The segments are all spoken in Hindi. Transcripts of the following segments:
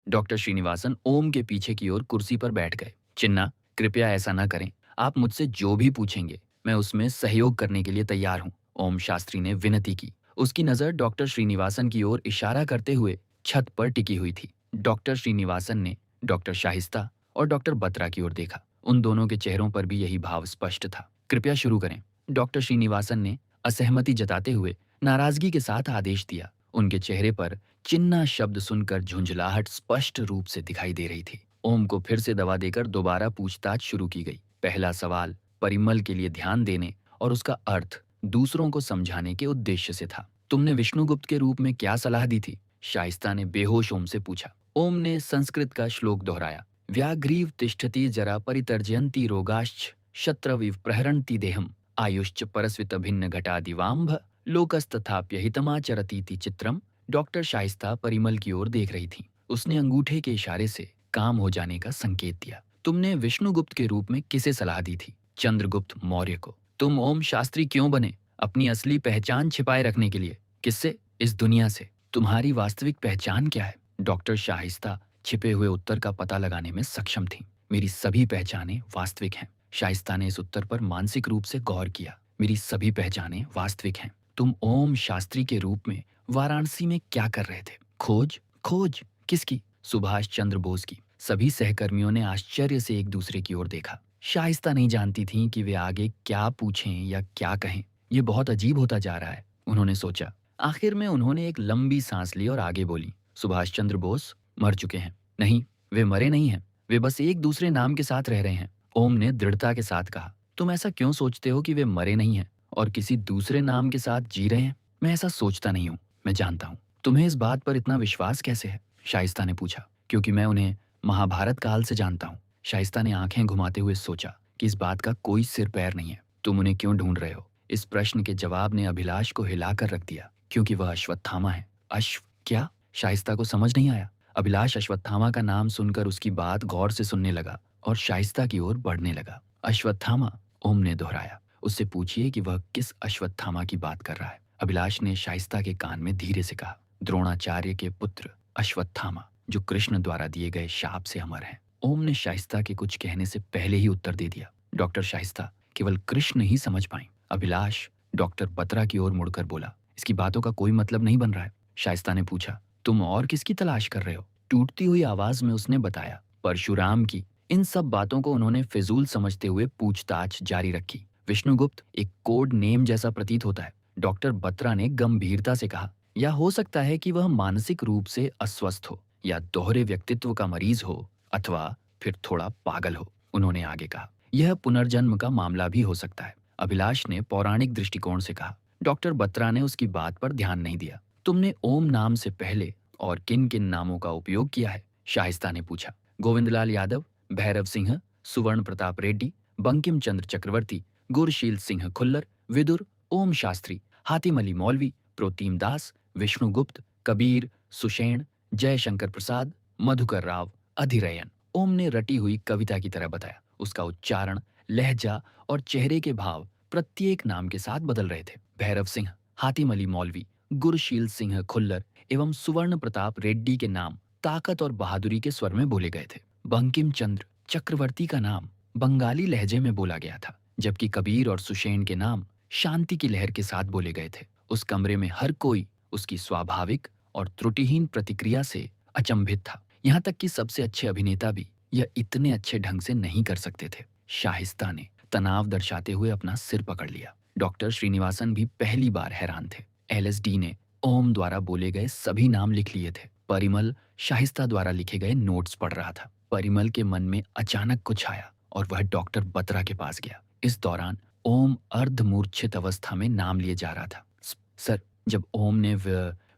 डॉक्टर श्रीनिवासन ओम के पीछे की ओर कुर्सी पर बैठ गए। चिन्ना, कृपया ऐसा न करें। आप मुझसे जो भी पूछेंगे मैं उसमें सहयोग करने के लिए तैयार हूँ। ओम शास्त्री ने विनती की। उसकी नज़र डॉक्टर श्रीनिवासन की ओर इशारा करते हुए छत पर टिकी हुई थी। डॉक्टर श्रीनिवासन ने डॉक्टर शाहिस्ता और डॉक्टर बत्रा की ओर देखा। उन दोनों के चेहरों पर भी यही भाव स्पष्ट था। कृपया शुरू करें। डॉक्टर श्रीनिवासन ने असहमति जताते हुए नाराजगी के साथ आदेश दिया। उनके चेहरे पर चिन्ना शब्द सुनकर झुंझलाहट स्पष्ट रूप से दिखाई दे रही थी। ओम को फिर से दवा देकर दोबारा पूछताछ शुरू की गई। पहला सवाल परिमल के लिए ध्यान देने और उसका अर्थ दूसरों को समझाने के उद्देश्य से था। तुमने विष्णुगुप्त के रूप में क्या सलाह दी थी? शाइस्ता ने बेहोश ओम से पूछा। ओम ने संस्कृत का श्लोक दोहराया। व्याघ्रीव तिष्ठति जरा परितर्जयन्ति रोगाश्च शत्रविव प्रहरणति देहम आयुश्च परस्वित भिन्न घटादिवाम्भ लोकस्तथाप्य हितमाचरतीति चित्रम। डॉक्टर शाइस्ता परिमल की ओर देख रही थी। उसने अंगूठे के इशारे से काम हो जाने का संकेत दिया। तुमने विष्णुगुप्त के रूप में किसे सलाह दी थी? चंद्रगुप्त मौर्य को। तुम ओम शास्त्री क्यों बने? अपनी असली पहचान छिपाए रखने के लिए। किससे? इस दुनिया से। तुम्हारी वास्तविक पहचान क्या है? डॉक्टर शाहिस्ता छिपे हुए उत्तर का पता लगाने में सक्षम थी। मेरी सभी पहचानें वास्तविक हैं। शाइस्ता ने इस उत्तर पर मानसिक रूप से गौर किया। मेरी सभी पहचानें वास्तविक हैं। तुम ओम शास्त्री के रूप में वाराणसी में क्या कर रहे थे? खोज? खोज किसकी? सुभाष चंद्र बोस की। सभी सहकर्मियों ने आश्चर्य से एक दूसरे की ओर देखा। शाइस्ता नहीं जानती थीं कि वे आगे क्या पूछें या क्या कहें। ये बहुत अजीब होता जा रहा है, उन्होंने सोचा। आखिर में उन्होंने एक लंबी सांस ली और आगे बोली। सुभाष चंद्र बोस मर चुके हैं। नहीं, वे मरे नहीं हैं। वे बस एक दूसरे नाम के साथ रह रहे हैं। ओम ने दृढ़ता के साथ कहा। तुम ऐसा क्यों सोचते हो कि वे मरे नहीं हैं और किसी दूसरे नाम के साथ जी रहे हैं? मैं ऐसा सोचता नहीं हूँ, मैं जानता हूँ। तुम्हें इस बात पर इतना विश्वास कैसे है? शाइस्ता ने पूछा। क्योंकि मैं उन्हें महाभारत काल से जानता हूँ। शाइस्ता ने आंखें घुमाते हुए सोचा कि इस बात का कोई सिर पैर नहीं है। तुम उन्हें क्यों ढूंढ रहे हो? इस प्रश्न के जवाब ने अभिलाष को हिलाकर रख दिया। क्योंकि वह अश्वत्थामा है। अश्व क्या? शाइस्ता को समझ नहीं आया। अभिलाष अश्वत्थामा का नाम सुनकर उसकी बात गौर से सुनने लगा और शाइस्ता की ओर बढ़ने लगा। अश्वत्थामा? ओम ने दोहराया। उससे पूछिए कि वह किस अश्वत्थामा की बात कर रहा है। अभिलाष ने शाइस्ता के कान में धीरे से कहा। द्रोणाचार्य के पुत्र अश्वत्थामा, जो कृष्ण द्वारा दिए गए शाप से अमर हैं। ओम ने शाइस्ता के कुछ कहने से पहले ही उत्तर दे दिया। डॉक्टर शाइस्ता केवल कृष्ण ही समझ पाई। अभिलाष डॉक्टर बत्रा की ओर मुड़कर बोला। इसकी बातों का कोई मतलब नहीं बन रहा है। शाइस्ता ने पूछा। तुम और किसकी तलाश कर रहे हो? टूटती हुई आवाज में उसने बताया। परशुराम की। इन सब बातों को उन्होंने फिजूल समझते हुए पूछताछ जारी रखी। विष्णुगुप्त एक कोड नेम जैसा प्रतीत होता है। डॉक्टर बत्रा ने गंभीरता से कहा। या हो सकता है कि वह मानसिक रूप से अस्वस्थ हो या दोहरे व्यक्तित्व का मरीज हो अथवा फिर थोड़ा पागल हो, उन्होंने आगे कहा। यह पुनर्जन्म का मामला भी हो सकता है, अभिलाष ने पौराणिक दृष्टिकोण से कहा। डॉक्टर बत्रा ने उसकी बात पर ध्यान नहीं दिया। तुमने ओम नाम से पहले और किन किन नामों का उपयोग किया है? शाइस्ता ने पूछा। गोविंदलाल यादव, भैरव सिंह, सुवर्ण प्रताप रेड्डी, बंकिम चंद्र चक्रवर्ती, गुरशील सिंह खुल्लर, विदुर, ओम शास्त्री, हातिम अली मौलवी, प्रोतीम दास, विष्णुगुप्त, कबीर, सुषेण, जयशंकर प्रसाद, मधुकर राव, अधिरयन। ओम ने रटी हुई कविता की तरह बताया। उसका उच्चारण, लहजा और चेहरे के भाव प्रत्येक नाम के साथ बदल रहे थे। भैरव सिंह, हातिम अली मौलवी, गुरशील सिंह खुल्लर एवं सुवर्ण प्रताप रेड्डी के नाम ताकत और बहादुरी के स्वर में बोले गए थे। बंकिम चंद्र चक्रवर्ती का नाम बंगाली लहजे में बोला गया था, जबकि कबीर और सुषेण के नाम शांति की लहर के साथ बोले गए थे। उस कमरे में हर कोई उसकी स्वाभाविक और त्रुटिहीन प्रतिक्रिया से अचंभित था। यहाँ तक कि सबसे अच्छे अभिनेता भी यह इतने अच्छे ढंग से नहीं कर सकते थे। शाहिस्ता ने तनाव दर्शाते हुए अपना सिर पकड़ लिया। डॉक्टर श्रीनिवासन भी पहली बार हैरान थे। एलएसडी ने ओम द्वारा बोले गए सभी नाम लिख लिए थे। परिमल शाहिस्ता द्वारा लिखे गए नोट्स पढ़ रहा था। परिमल के मन में अचानक कुछ आया और वह डॉक्टर बत्रा के पास गया। इस दौरान ओम अर्धमूर्छित अवस्था में नाम लिए जा रहा था। सर, जब ओम ने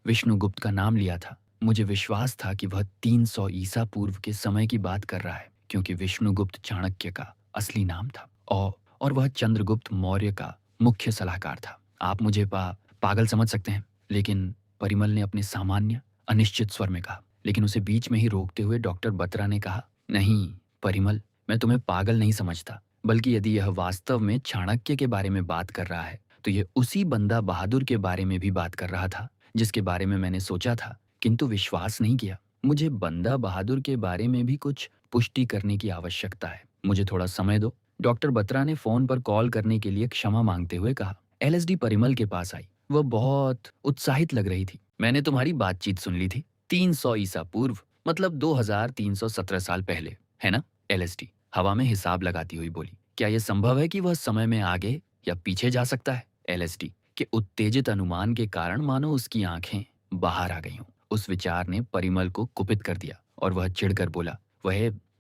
विष्णुगुप्त का नाम लिया था, मुझे विश्वास था कि वह 300 ईसा पूर्व के समय की बात कर रहा है, क्योंकि विष्णुगुप्त चाणक्य का असली नाम था और वह चंद्रगुप्त मौर्य का मुख्य सलाहकार था। आप मुझे पागल समझ सकते हैं, लेकिन परिमल ने अपने सामान्य अनिश्चित स्वर में कहा। लेकिन उसे बीच में ही रोकते हुए डॉक्टर बत्रा ने कहा, नहीं परिमल, मैं तुम्हें पागल नहीं समझता, बल्कि यदि यह वास्तव में चाणक्य के बारे में बात कर रहा है तो यह उसी बंदा बहादुर के बारे में भी बात कर रहा था जिसके बारे में मैंने सोचा था किंतु विश्वास नहीं किया। मुझे बंदा बहादुर के बारे में भी कुछ पुष्टि करने की आवश्यकता है। मुझे थोड़ा समय दो। डॉक्टर बत्रा ने फ़ोन पर कॉल करने के लिए क्षमा माँगते हुए कहा। एलएसडी परिमल के पास आई। वह बहुत उत्साहित लग रही थी। मैंने तुम्हारी बातचीत सुन ली थी। 300 ईसा पूर्व, मतलब 2317 साल पहले, है ना? एलएसडी हवा में हिसाब लगाती हुई बोली। क्या यह संभव है कि वह समय में आगे या पीछे जा सकता है? एलएसडी के उत्तेजित अनुमान के कारण मानो उसकी आंखें बाहर आ गई हों। उस विचार ने परिमल को कुपित कर दिया और वह चिढ़कर बोला, वह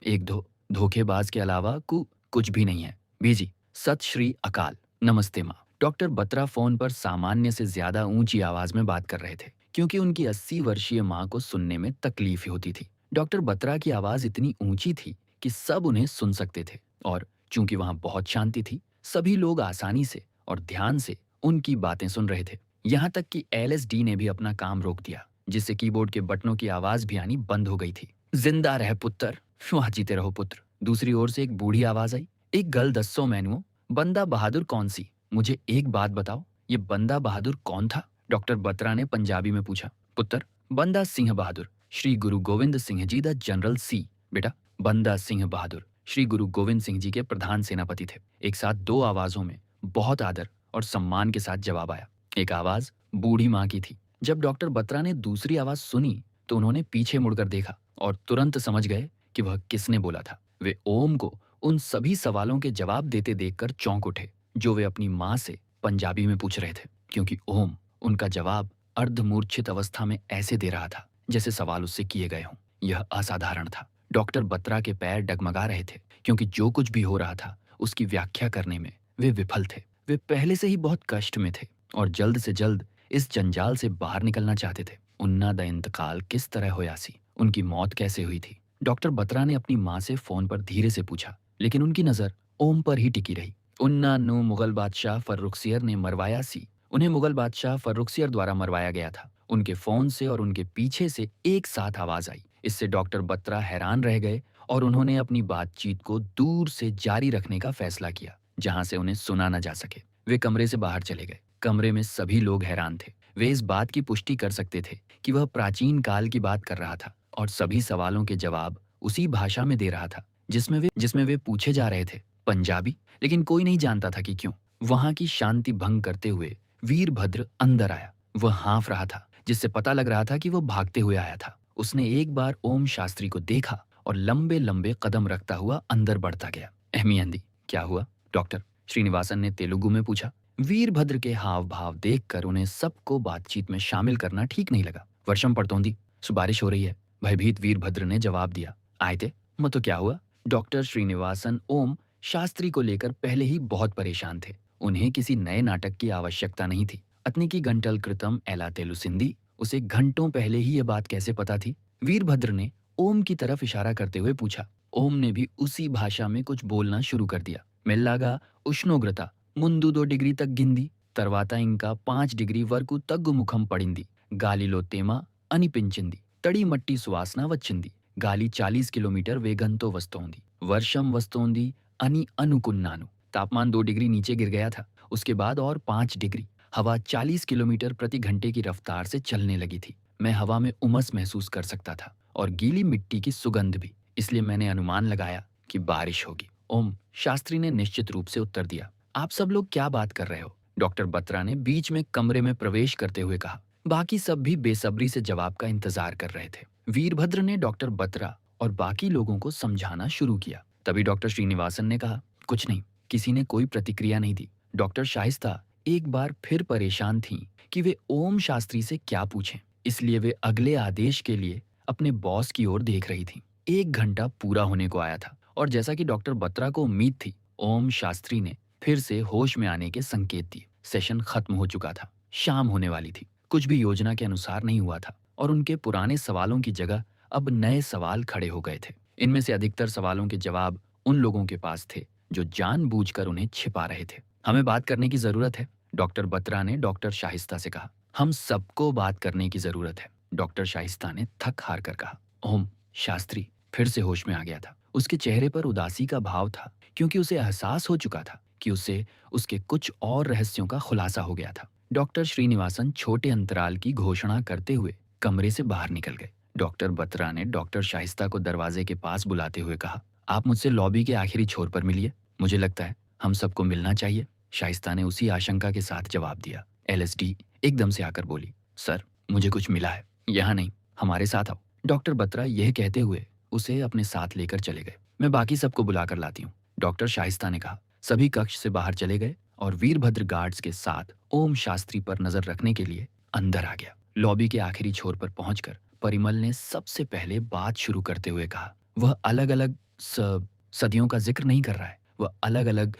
एक धोखेबाज के अलावा कुछ भी नहीं है। बीजी, सत श्री अकाल। नमस्ते माँ। डॉक्टर बत्रा फोन पर सामान्य से ज्यादा ऊंची आवाज में बात कर रहे थे, क्योंकि उनकी 80 वर्षीय माँ को सुनने में तकलीफ होती थी। डॉक्टर बत्रा की आवाज इतनी ऊंची थी कि सब उन्हें सुन सकते थे, और चूंकि वहां बहुत शांति थी, सभी लोग आसानी से और ध्यान से उनकी बातें सुन रहे थे। यहाँ तक कि एलएसडी ने भी अपना काम रोक दिया, जिससे कीबोर्ड के बटनों की आवाज भी आनी बंद हो गई थी। जिंदा रह पुत्र, वहां जीते रहो पुत्र। दूसरी ओर से एक बूढ़ी आवाज आई, एक गल दस्सो मैनुओ, बंदा बहादुर कौन सी? मुझे एक बात बताओ, ये बंदा बहादुर कौन था? डॉक्टर बत्रा ने पंजाबी में पूछा। पुत्र, बंदा सिंह बहादुर, श्री गुरु गोविंद सिंह जी द जनरल सी। बेटा, बंदा सिंह बहादुर श्री गुरु गोविंद सिंह जी के प्रधान सेनापति थे। एक साथ दो आवाजों में बहुत आदर और सम्मान के साथ जवाब आया। एक आवाज बूढ़ी माँ की थी। जब डॉक्टर बत्रा ने दूसरी आवाज सुनी तो उन्होंने पीछे मुड़कर देखा और तुरंत समझ गए कि वह किसने बोला था। वे ओम को उन सभी सवालों के जवाब देते देखकर चौंक उठे जो वे अपनी माँ से पंजाबी में पूछ रहे थे, क्योंकि ओम उनका जवाब अर्धमूर्छित अवस्था में ऐसे दे रहा था जैसे सवाल उससे किए गए हों। यह असाधारण था। डॉक्टर बत्रा के पैर डगमगा रहे थे, क्योंकि जो कुछ भी हो रहा था उसकी व्याख्या करने में वे विफल थे। वे पहले से ही बहुत कष्ट में थे और जल्द से जल्द इस जंजाल से बाहर निकलना चाहते थे। उन्ना दा इंतकाल किस तरह होयासी, उनकी मौत कैसे हुई थी? डॉक्टर बत्रा ने अपनी माँ से फोन पर धीरे से पूछा, लेकिन उनकी नजर ओम पर ही टिकी रही। उन्ना नु मुगल बादशाह फर्रुखसियर ने मरवाया सी। उन्हें मुगल बादशाह फर्रुखसियर द्वारा मरवाया गया था। उनके फोन से और उनके पीछे से एक साथ आवाज आई। इससे डॉक्टर बत्रा हैरान रह गए और उन्होंने अपनी बातचीत को दूर से जारी रखने का फैसला किया, जहां से उन्हें सुना न जा सके। वे कमरे से बाहर चले गए। कमरे में सभी लोग हैरान थे। वे इस बात की पुष्टि कर सकते थे कि वह प्राचीन काल की बात कर रहा था और सभी सवालों के जवाब उसी भाषा में दे रहा था जिसमें वे पूछे जा रहे थे, पंजाबी। लेकिन कोई नहीं जानता था कि क्यों। वहां की शांति भंग करते हुए वीरभद्र अंदर आया। वह हाँफ रहा था, जिससे पता लग रहा था कि वह भागते हुए आया था। उसने एक बार ओम शास्त्री को देखा और लंबे लंबे कदम रखता हुआ अंदर बढ़ता गया। अहमियंदी, क्या हुआ? डॉक्टर श्रीनिवासन ने तेलुगु में पूछा। वीरभद्र के हाव भाव देखकर उन्हें सबको बातचीत में शामिल करना ठीक नहीं लगा। वर्षम पड़तोंदी, बारिश हो रही है, भयभीत वीरभद्र ने जवाब दिया। आयते मैं तो क्या हुआ? डॉक्टर श्रीनिवासन ओम शास्त्री को लेकर पहले ही बहुत परेशान थे। उन्हें किसी नए नाटक की आवश्यकता नहीं थी। अतनी की घंटल कृतम एला तेलुसिंदी, उसे घंटों पहले ही यह बात कैसे पता थी? वीरभद्र ने ओम की तरफ इशारा करते हुए पूछा। ओम ने भी उसी भाषा में कुछ बोलना शुरू कर दिया। मेल्लागा उष्णोग्रता ముందు 2 డిగ్రీ తగ్గింది, తర్వాత ఇంకా 5 డిగ్రీ వరకు తగ్గుముఖం పడింది, గాలిలో తేమ అనిపించింది, తడి మట్టి సువాసన వచ్చింది, గాలి 40 కిలోमीटर వేగంతో వస్తోంది, వర్షం వస్తోంది అని అనుకున్నాను। तापमान 2 डिग्री नीचे गिर गया था। उसके बाद और 5 डिग्री। हवा 40 किलोमीटर प्रति घंटे की रफ्तार से चलने लगी थी। मैं हवा में उमस महसूस कर सकता था और गीली मिट्टी की सुगंध भी। इसलिए मैंने अनुमान लगाया कि बारिश होगी। ओम शास्त्री ने निश्चित रूप से उत्तर दिया। आप सब लोग क्या बात कर रहे हो? डॉक्टर बत्रा ने बीच में कमरे में प्रवेश करते हुए कहा। बाकी सब भी बेसब्री से जवाब का इंतजार कर रहे थे। वीरभद्र ने डॉक्टर बत्रा और बाकी लोगों को समझाना शुरू किया। तभी डॉक्टर श्रीनिवासन ने कहा, कुछ नहीं। किसी ने कोई प्रतिक्रिया नहीं दी। डॉक्टर शाइस्ता एक बार फिर परेशान थीं कि वे ओम शास्त्री से क्या पूछें। इसलिए वे अगले आदेश के लिए अपने बॉस की ओर देख रही थीं। 1 घंटा पूरा होने को आया था और जैसा कि डॉक्टर बत्रा को उम्मीद थी, ओम शास्त्री ने फिर से होश में आने के संकेत दिए। सेशन खत्म हो चुका था। शाम होने वाली थी। कुछ भी योजना के अनुसार नहीं हुआ था और उनके पुराने सवालों की जगह अब नए सवाल खड़े हो गए थे। इनमें से अधिकतर सवालों के जवाब उन लोगों के पास थे जो जानबूझकर उन्हें छिपा रहे थे। हमें बात करने की जरूरत है, डॉक्टर बत्रा ने डॉक्टर शाहिस्ता से कहा। हम सबको बात करने की जरूरत है, डॉक्टर शाहिस्ता ने थक हार कर कहा। ओम शास्त्री फिर से होश में आ गया था। उसके चेहरे पर उदासी का भाव था, क्योंकि उसे एहसास हो चुका था कि उसे उसके कुछ और रहस्यों का खुलासा हो गया था। डॉक्टर श्रीनिवासन छोटे अंतराल की घोषणा करते हुए कमरे से बाहर निकल गए। डॉक्टर बत्रा ने डॉक्टर शाइस्ता को दरवाजे के पास बुलाते हुए कहा, आप मुझसे लॉबी के आखिरी छोर पर मिलिए। मुझे लगता है हम सबको मिलना चाहिए। शाइस्ता ने उसी आशंका के साथ जवाब दिया। एलएसडी एकदम से आकर बोली, सर मुझे कुछ मिला है। यहाँ नहीं, हमारे साथ आओ। डॉक्टर बत्रा यह कहते हुए उसे अपने साथ लेकर चले गए। मैं बाकी सबको बुलाकर लाती हूँ, डॉक्टर शाइस्ता ने कहा। सभी कक्ष से बाहर चले गए और वीरभद्र गार्ड्स के साथ ओम शास्त्री पर नजर रखने के लिए अंदर आ गया। लॉबी के आखिरी छोर पर पहुंचकर परिमल ने सबसे पहले बात शुरू करते हुए कहा, वह अलग अलग सदियों का जिक्र नहीं कर रहा है, वह अलग अलग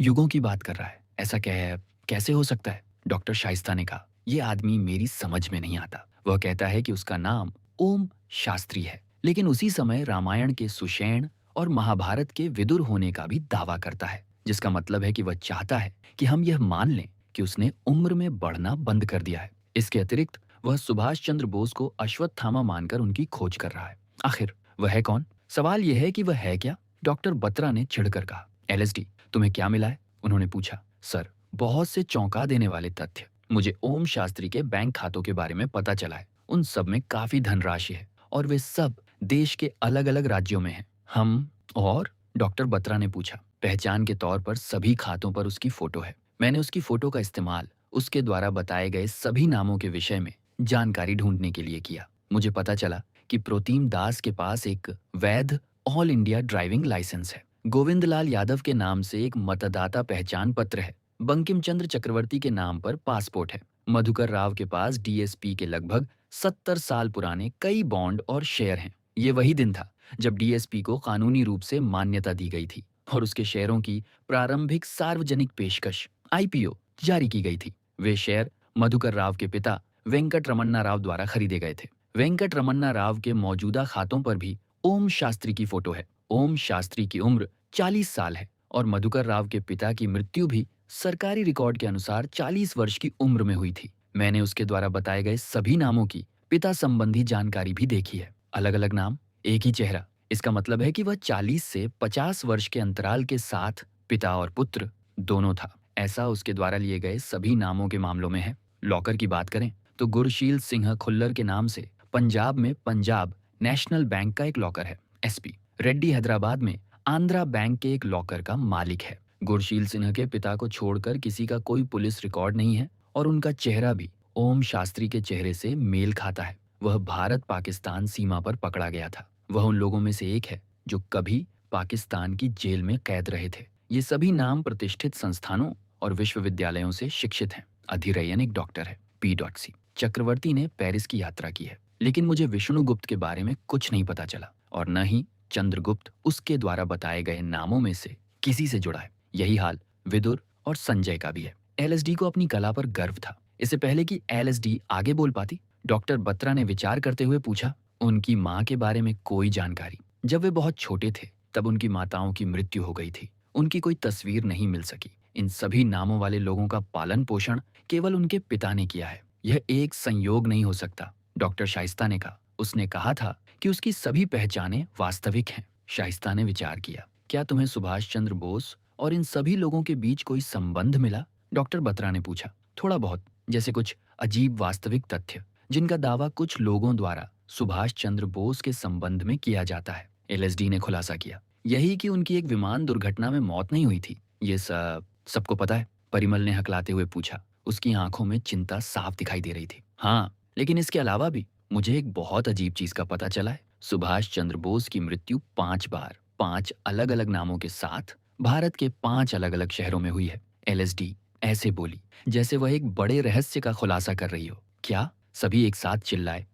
युगों की बात कर रहा है। ऐसा कैसे हो सकता है? डॉक्टर शाइस्ता ने कहा, यह आदमी मेरी समझ में नहीं आता। वह कहता है कि उसका नाम ओम शास्त्री है, लेकिन उसी समय रामायण के सुषेण और महाभारत के विदुर होने का भी दावा करता है, जिसका मतलब है कि वह चाहता है कि हम यह मान लें कि उसने उम्र में बढ़ना बंद कर दिया है। इसके अतिरिक्त वह सुभाष चंद्र बोस को अश्वत्थामा मानकर उनकी खोज कर रहा है। आखिर वह है कौन? सवाल यह है कि वह है क्या? डॉक्टर बत्रा ने चिढ़कर कहा। एलएसडी, तुम्हें क्या मिला है? उन्होंने पूछा। सर, बहुत से चौंका देने वाले तथ्य। मुझे ओम शास्त्री के बैंक खातों के बारे में पता चला है। उन सब में काफी धनराशि है और वे सब देश के अलग अलग राज्यों में हैं। हम और? डॉक्टर बत्रा ने पूछा। पहचान के तौर पर सभी खातों पर उसकी फोटो है। मैंने उसकी फोटो का इस्तेमाल उसके द्वारा बताए गए सभी नामों के विषय में जानकारी ढूंढने के लिए किया। मुझे पता चला कि प्रोतीम दास के पास एक वैध ऑल इंडिया ड्राइविंग लाइसेंस है। गोविंदलाल यादव के नाम से एक मतदाता पहचान पत्र है। बंकिम चंद्र चक्रवर्ती के नाम पर पासपोर्ट है। मधुकर राव के पास डीएसपी के लगभग 70 साल पुराने कई बॉन्ड और शेयर हैं। ये वही दिन था जब डीएसपी को कानूनी रूप से मान्यता दी गई थी और उसके शेयरों की प्रारंभिक सार्वजनिक पेशकश आईपीओ जारी की गई थी। वे शेयर मधुकर राव के पिता वेंकट रमन्ना राव द्वारा खरीदे गए थे। वेंकट रमन्ना राव के मौजूदा खातों पर भी ओम शास्त्री की फोटो है। ओम शास्त्री की उम्र 40 साल है और मधुकर राव के पिता की मृत्यु भी सरकारी रिकॉर्ड के अनुसार 40 वर्ष की उम्र में हुई थी। मैंने उसके द्वारा बताए गए सभी नामों की पिता संबंधी जानकारी भी देखी है। अलग अलग नाम, एक ही चेहरा। इसका मतलब है कि वह 40 से 50 वर्ष के अंतराल के साथ पिता और पुत्र दोनों था। ऐसा उसके द्वारा लिए गए सभी नामों के मामलों में है। लॉकर की बात करें तो गुरशील सिंह खुल्लर के नाम से पंजाब में पंजाब नेशनल बैंक का एक लॉकर है। एसपी रेड्डी हैदराबाद में आंध्रा बैंक के एक लॉकर का मालिक है। गुरशील सिंह के पिता को छोड़कर किसी का कोई पुलिस रिकॉर्ड नहीं है और उनका चेहरा भी ओम शास्त्री के चेहरे से मेल खाता है। वह भारत पाकिस्तान सीमा पर पकड़ा गया था। वह उन लोगों में से एक है जो कभी पाकिस्तान की जेल में कैद रहे थे। ये सभी नाम प्रतिष्ठित संस्थानों और विश्वविद्यालयों से शिक्षित हैं। अधिरयन एक डॉक्टर है। P.C. चक्रवर्ती ने पेरिस की यात्रा की है, लेकिन मुझे विष्णुगुप्त के बारे में कुछ नहीं पता चला और न ही चंद्रगुप्त उसके द्वारा बताए गए नामों में से किसी से जुड़ा है। यही हाल विदुर और संजय का भी है। एलएसडी को अपनी कला पर गर्व था। इससे पहले कि एलएसडी आगे बोल पाती, डॉक्टर बत्रा ने विचार करते हुए पूछा, उनकी माँ के बारे में कोई जानकारी? जब वे बहुत छोटे थे तब उनकी माताओं की मृत्यु हो गई थी। उनकी कोई तस्वीर नहीं मिल सकी। इन सभी नामों वाले लोगों का पालन पोषण केवल उनके पिता ने किया है। यह एक संयोग नहीं हो सकता, डॉक्टर शाइस्ता ने कहा। उसने कहा था कि उसकी सभी पहचानें वास्तविक हैं। शाइस्ता ने विचार किया। क्या तुम्हें सुभाष चंद्र बोस और इन सभी लोगों के बीच कोई संबंध मिला? डॉक्टर बत्रा ने पूछा। थोड़ा बहुत, जैसे कुछ अजीब वास्तविक तथ्य जिनका दावा कुछ लोगों द्वारा सुभाष चंद्र बोस के संबंध में किया जाता है। एलएसडी ने खुलासा किया। यही कि उनकी एक विमान दुर्घटना में मौत नहीं हुई थी। ये सबको पता है? परिमल ने हकलाते हुए पूछा। उसकी आंखों में चिंता साफ दिखाई दे रही थी। हाँ, लेकिन इसके अलावा भी मुझे एक बहुत अजीब चीज का पता चला है। सुभाष चंद्र बोस की मृत्यु 5 बार 5 अलग अलग नामों के साथ भारत के 5 अलग अलग शहरों में हुई है। एलएसडी ऐसे बोली जैसे वह एक बड़े रहस्य का खुलासा कर रही हो। क्या? सभी एक साथ चिल्लाए।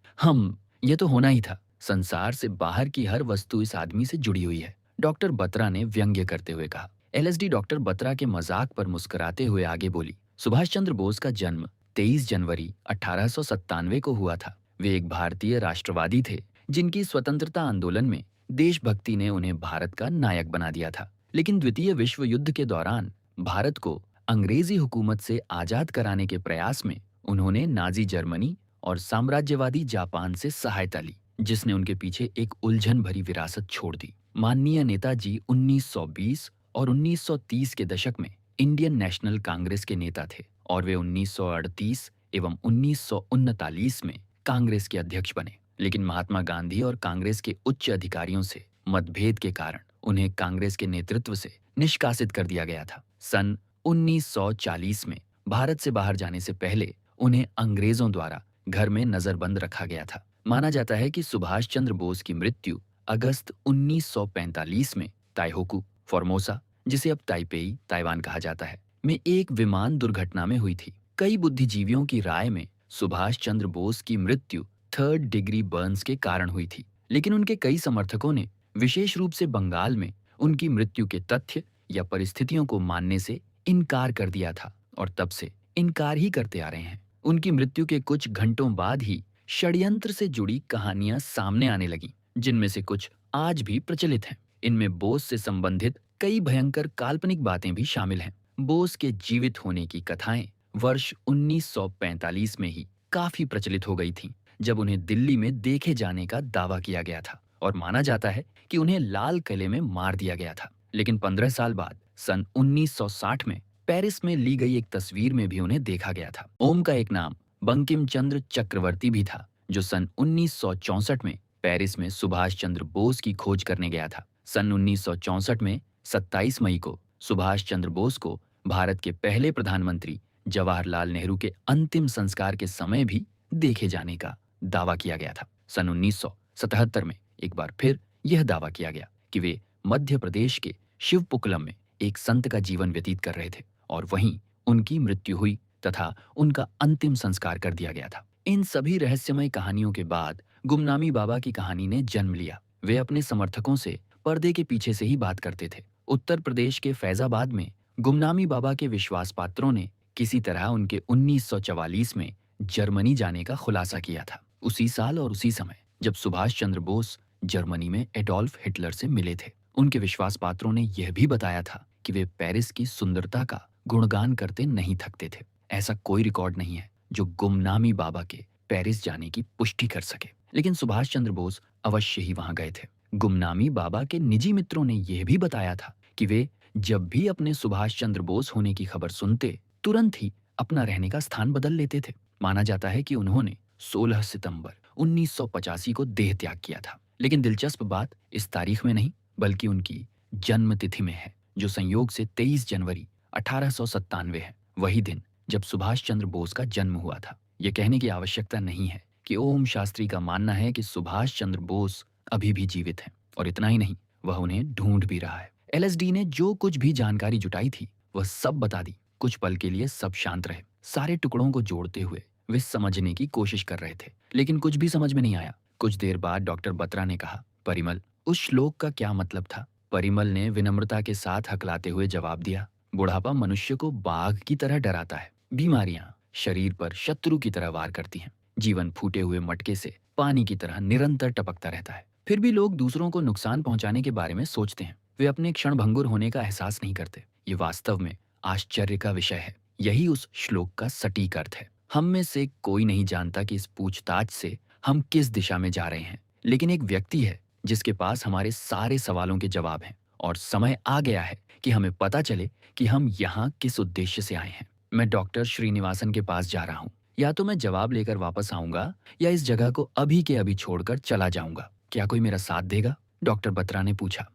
ये तो होना ही था। संसार से बाहर की हर वस्तु इस आदमी से जुड़ी हुई है, डॉक्टर बत्रा ने व्यंग्य करते हुए कहा। एलएसडी डॉक्टर बत्रा के मजाक पर मुस्कुराते हुए आगे बोली। सुभाष चंद्र बोस का जन्म 23 जनवरी 1897 को हुआ था। वे एक भारतीय राष्ट्रवादी थे जिनकी स्वतंत्रता आंदोलन में देशभक्ति ने उन्हें भारत का नायक बना दिया था। लेकिन द्वितीय विश्व युद्ध के दौरान भारत को अंग्रेजी हुकूमत से आजाद कराने के प्रयास में उन्होंने नाजी जर्मनी और साम्राज्यवादी जापान से सहायता ली, जिसने उनके पीछे एक उलझन भरी विरासत छोड़ दी। माननीय नेताजी 1920 और 1930 के दशक में इंडियन नेशनल कांग्रेस के नेता थे और वे 1938 एवं 1939 में कांग्रेस के अध्यक्ष बने। लेकिन महात्मा गांधी और कांग्रेस के उच्च अधिकारियों से मतभेद के कारण उन्हें कांग्रेस के नेतृत्व से निष्कासित कर दिया गया था। सन 1940 में भारत से बाहर जाने से पहले उन्हें अंग्रेजों द्वारा घर में नजरबंद रखा गया था। माना जाता है कि सुभाष चंद्र बोस की मृत्यु अगस्त 1945 में ताइहोकू फॉर्मोसा, जिसे अब ताइपेई ताइवान कहा जाता है, में एक विमान दुर्घटना में हुई थी। कई बुद्धिजीवियों की राय में सुभाष चंद्र बोस की मृत्यु 3rd डिग्री बर्न्स के कारण हुई थी, लेकिन उनके कई समर्थकों ने विशेष रूप से बंगाल में उनकी मृत्यु के तथ्य या परिस्थितियों को मानने से इनकार कर दिया था और तब से इनकार ही करते आ रहे हैं। उनकी मृत्यु के कुछ घंटों बाद ही षड्यंत्र से जुड़ी कहानियां सामने आने लगी, जिनमें से कुछ आज भी प्रचलित हैं। इनमें बोस से संबंधित कई भयंकर काल्पनिक बातें भी शामिल हैं। बोस के जीवित होने की कथाएं वर्ष 1945 में ही काफी प्रचलित हो गई थीं, जब उन्हें दिल्ली में देखे जाने का दावा किया गया था और माना जाता है कि उन्हें लाल किले में मार दिया गया था। लेकिन 15 साल बाद सन 1960 में पेरिस में ली गई एक तस्वीर में भी उन्हें देखा गया था। ओम का एक नाम बंकिम चंद्र चक्रवर्ती भी था, जो सन 1964 में पेरिस में सुभाष चंद्र बोस की खोज करने गया था। सन 1964 में 27 मई को सुभाष चंद्र बोस को भारत के पहले प्रधानमंत्री जवाहरलाल नेहरू के अंतिम संस्कार के समय भी देखे जाने का दावा किया गया था। सन 1977 में एक बार फिर यह दावा किया गया कि वे मध्य प्रदेश के शिवपुकलम में एक संत का जीवन व्यतीत कर रहे थे और वहीं उनकी मृत्यु हुई तथा उनका अंतिम संस्कार कर दिया गया था। इन सभी रहस्यमय कहानियों के बाद गुमनामी बाबा की कहानी ने जन्म लिया। वे अपने समर्थकों से पर्दे के पीछे से ही बात करते थे। उत्तर प्रदेश के फैजाबाद में गुमनामी बाबा के विश्वास पात्रों ने किसी तरह उनके 1944 में जर्मनी जाने का खुलासा किया था। उसी साल और उसी समय जब सुभाष चंद्र बोस जर्मनी में एडोल्फ हिटलर से मिले थे, उनके विश्वास पात्रों ने यह भी बताया था कि वे पेरिस की सुंदरता का गुणगान करते नहीं थकते थे। ऐसा कोई रिकॉर्ड नहीं है जो गुमनामी बाबा के पेरिस जाने की पुष्टि कर सके, लेकिन सुभाष चंद्र बोस अवश्य ही वहां गए थे। गुमनामी बाबा के निजी मित्रों ने यह भी बताया था कि वे जब भी अपने सुभाष चंद्र बोस होने की खबर सुनते, तुरंत ही अपना रहने का स्थान बदल लेते थे। माना जाता है कि उन्होंने 16 सितंबर 1985 को देह त्याग किया था। लेकिन दिलचस्प बात इस तारीख में नहीं बल्कि उनकी जन्म तिथि में है, जो संयोग से 23 जनवरी 1897 है, वही दिन जब सुभाष चंद्र बोस का जन्म हुआ था। यह कहने की आवश्यकता नहीं है कि ओम शास्त्री का मानना है कि सुभाष चंद्र बोस अभी भी जीवित हैं, और इतना ही नहीं, वह उन्हें ढूंढ भी रहा है। एलएसडी ने जो कुछ भी जानकारी जुटाई थी वह सब बता दी। कुछ पल के लिए सब शांत रहे। सारे टुकड़ों को जोड़ते हुए वे समझने की कोशिश कर रहे थे, लेकिन कुछ भी समझ में नहीं आया। कुछ देर बाद डॉक्टर बत्रा ने कहा, परिमल, उस श्लोक का क्या मतलब था? परिमल ने विनम्रता के साथ हकलाते हुए जवाब दिया, बुढ़ापा मनुष्य को बाघ की तरह डराता है। बीमारियां शरीर पर शत्रु की तरह वार करती हैं। जीवन फूटे हुए मटके से पानी की तरह निरंतर टपकता रहता है। फिर भी लोग दूसरों को नुकसान पहुंचाने के बारे में सोचते हैं। वे अपने क्षणभंगुर होने का एहसास नहीं करते। ये वास्तव में आश्चर्य का विषय है। यही उस श्लोक का सटीक अर्थ है। हम में से कोई नहीं जानता कि इस पूछताछ से हम किस दिशा में जा रहे हैं, लेकिन एक व्यक्ति है जिसके पास हमारे सारे सवालों के जवाब हैं, और समय आ गया है कि हमें पता चले कि हम यहाँ किस उद्देश्य से आए हैं। मैं डॉक्टर श्रीनिवासन के पास जा रहा हूँ। या तो मैं जवाब लेकर वापस आऊंगा या इस जगह को अभी के अभी छोड़कर चला जाऊंगा। क्या कोई मेरा साथ देगा? डॉक्टर बत्रा ने पूछा।